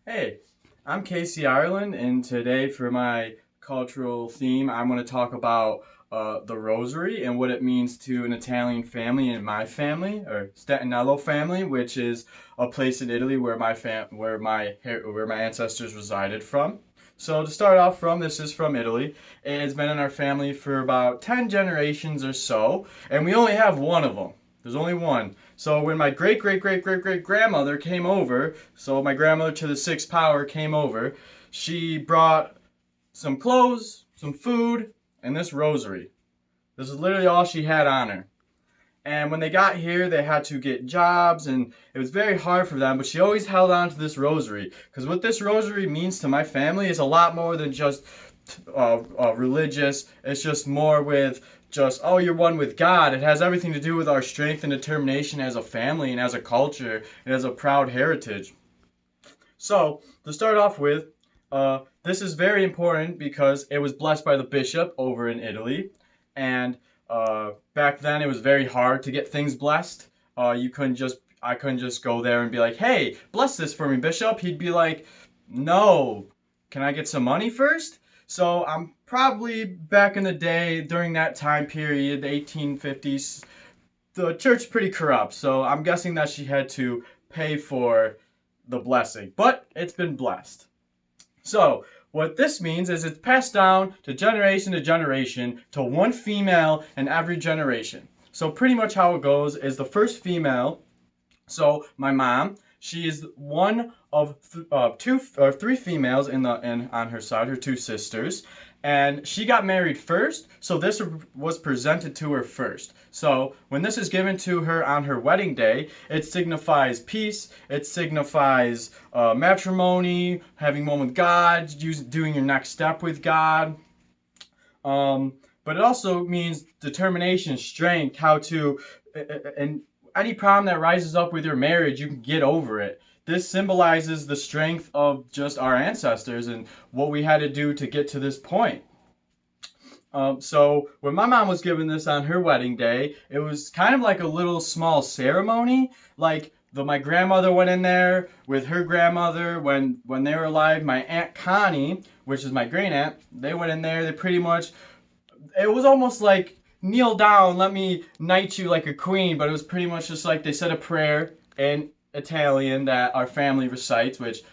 Hey, I'm Casey Ireland, and today for my cultural theme, I'm going to talk about the Rosary and what it means to an Italian family and my family, or Statinello family, which is a place in Italy where my ancestors resided from. So to start off from, this is from Italy. It's been in our family for about 10 generations or so, and we only have one of them. There's only one. So when my great great great great great grandmother came over, so my grandmother to the sixth power came over, she brought some clothes, some food, and this rosary. This is literally all she had on her. And when they got here, they had to get jobs, and it was very hard for them. But she always held on to this rosary, because what this rosary means to my family is a lot more than just religious. It's just more with just, oh, you're one with God. It has everything to do with our strength and determination as a family and as a culture and as a proud heritage. So, to start off with, this is very important because it was blessed by the bishop over in Italy. And back then, it was very hard to get things blessed. I couldn't just go there and be like, hey, bless this for me, bishop. He'd be like, no, can I get some money first? So I'm probably back in the day during that time period, the 1850s, the church pretty corrupt. So I'm guessing that she had to pay for the blessing, but it's been blessed. So what this means is it's passed down to generation to one female in every generation. So pretty much how it goes is the first female, so my mom, she is one of two or three females in on her side, her two sisters, and she got married first. So this was presented to her first. So when this is given to her on her wedding day, it signifies peace. It signifies matrimony, having one with God, doing your next step with God. But it also means determination, strength, how to, and any problem that rises up with your marriage, you can get over it. This symbolizes the strength of just our ancestors and what we had to do to get to this point. So when my mom was given this on her wedding day, it was kind of like a little small ceremony. Like my grandmother went in there with her grandmother when they were alive. My aunt Connie, which is my great aunt, they went in there. They pretty much, it was almost like kneel down, let me knight you like a queen, but it was pretty much just like they said a prayer in Italian that our family recites, which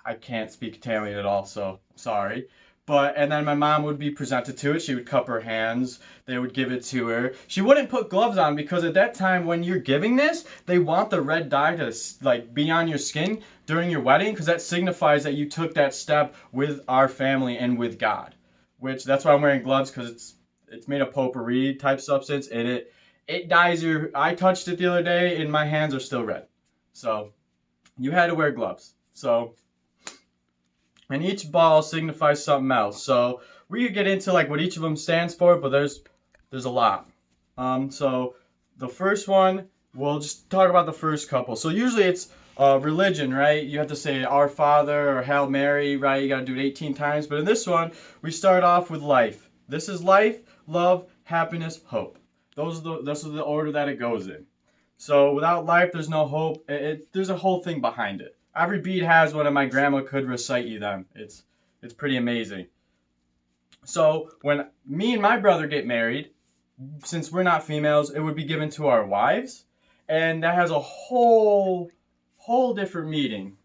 I can't speak Italian at all, so sorry. And then my mom would be presented to it. She would cup her hands. They would give it to her. She wouldn't put gloves on because at that time when you're giving this, they want the red dye to like be on your skin during your wedding because that signifies that you took that step with our family and with God. Which that's why I'm wearing gloves because it's made of potpourri type substance and it dyes your. I touched it the other day and my hands are still red. So you had to wear gloves. So and each ball signifies something else. So we could get into like what each of them stands for, but there's a lot. So the first one, we'll just talk about the first couple. So usually it's religion, right? You have to say Our Father or Hail Mary, right? You got to do it 18 times. But in this one, we start off with life. This is life, love, happiness, hope. This is the order that it goes in. So without life, there's no hope. There's a whole thing behind it. Every bead has one, and my grandma could recite you them. It's pretty amazing. So when me and my brother get married, since we're not females, it would be given to our wives, and that has a whole different meaning.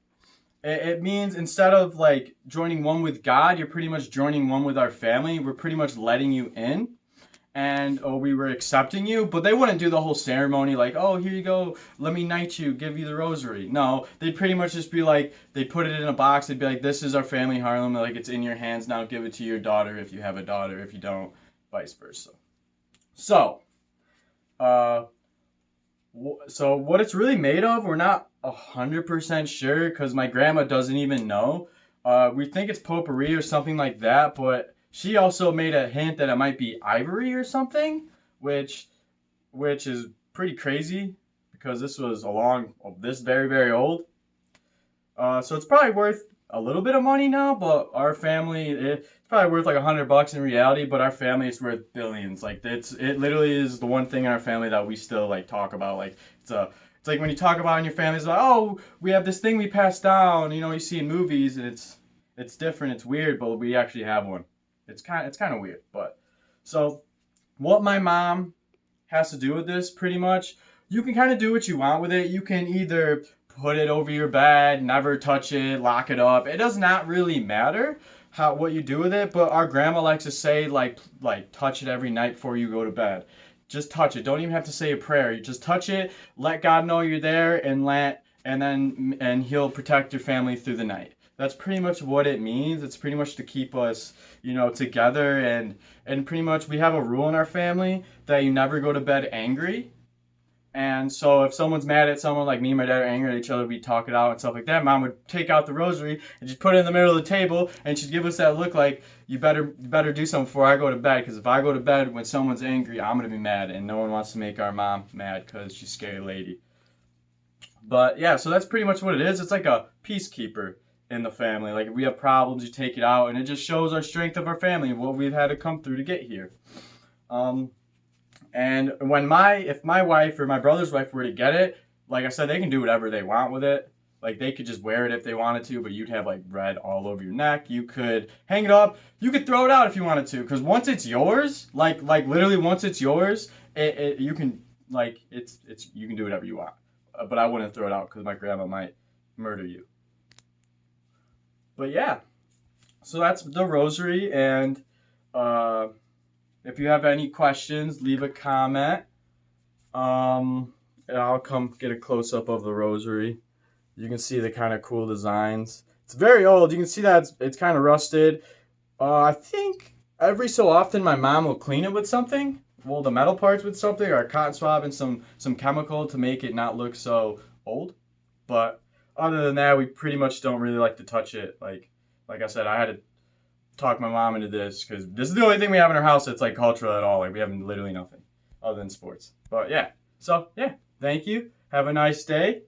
It means instead of like joining one with God, you're pretty much joining one with our family. We're pretty much letting you in and we were accepting you, but they wouldn't do the whole ceremony like, oh, here you go, let me knight you, give you the rosary. No, they'd pretty much just be like, they'd put it in a box, they'd be like, this is our family Harlem, like it's in your hands now, give it to your daughter if you have a daughter, if you don't, vice versa. So, so what it's really made of, we're not 100% sure because my grandma doesn't even know. We think it's potpourri or something like that, but she also made a hint that it might be ivory or something, which is pretty crazy because this was this very, very old. So it's probably worth a little bit of money now, but our family, it's probably worth like $100 in reality, but our family is worth billions. Like it literally is the one thing in our family that we still like talk about. Like It's like when you talk about in your family, it's like, oh, we have this thing we passed down. You know, you see in movies, and it's different, it's weird, but we actually have one. It's kind of weird, but so what my mom has to do with this pretty much, you can kind of do what you want with it. You can either put it over your bed, never touch it, lock it up. It does not really matter what you do with it, but our grandma likes to say like touch it every night before you go to bed. Just touch it. Don't even have to say a prayer. You just touch it, let God know you're there, and he'll protect your family through the night. That's pretty much what it means. It's pretty much to keep us, together, and pretty much we have a rule in our family that you never go to bed angry. And so if someone's mad at someone, like me and my dad are angry at each other, we talk it out and stuff like that. Mom would take out the rosary and just put it in the middle of the table, and she'd give us that look like, you better do something before I go to bed, because if I go to bed when someone's angry, I'm going to be mad, and no one wants to make our mom mad because she's a scary lady. But yeah, so that's pretty much what it is. It's like a peacekeeper in the family. Like if we have problems, you take it out, and it just shows our strength of our family and what we've had to come through to get here. And if my wife or my brother's wife were to get it, like I said, they can do whatever they want with it. Like they could just wear it if they wanted to, but you'd have like red all over your neck. You could hang it up. You could throw it out if you wanted to, because once it's yours, like literally once it's yours, you can you can do whatever you want. But I wouldn't throw it out because my grandma might murder you. But yeah, so that's the rosary, and if you have any questions, leave a comment. And I'll come get a close-up of the rosary. You can see the kind of cool designs. It's very old. You can see that it's kind of rusted. I think every so often my mom will clean it with something. Well, the metal parts with something, or a cotton swab and some chemical to make it not look so old. But other than that, we pretty much don't really like to touch it. Like I said, I had to talk my mom into this because this is the only thing we have in our house that's like cultural at all. Like we have literally nothing other than sports. But yeah, so yeah, thank you. Have a nice day.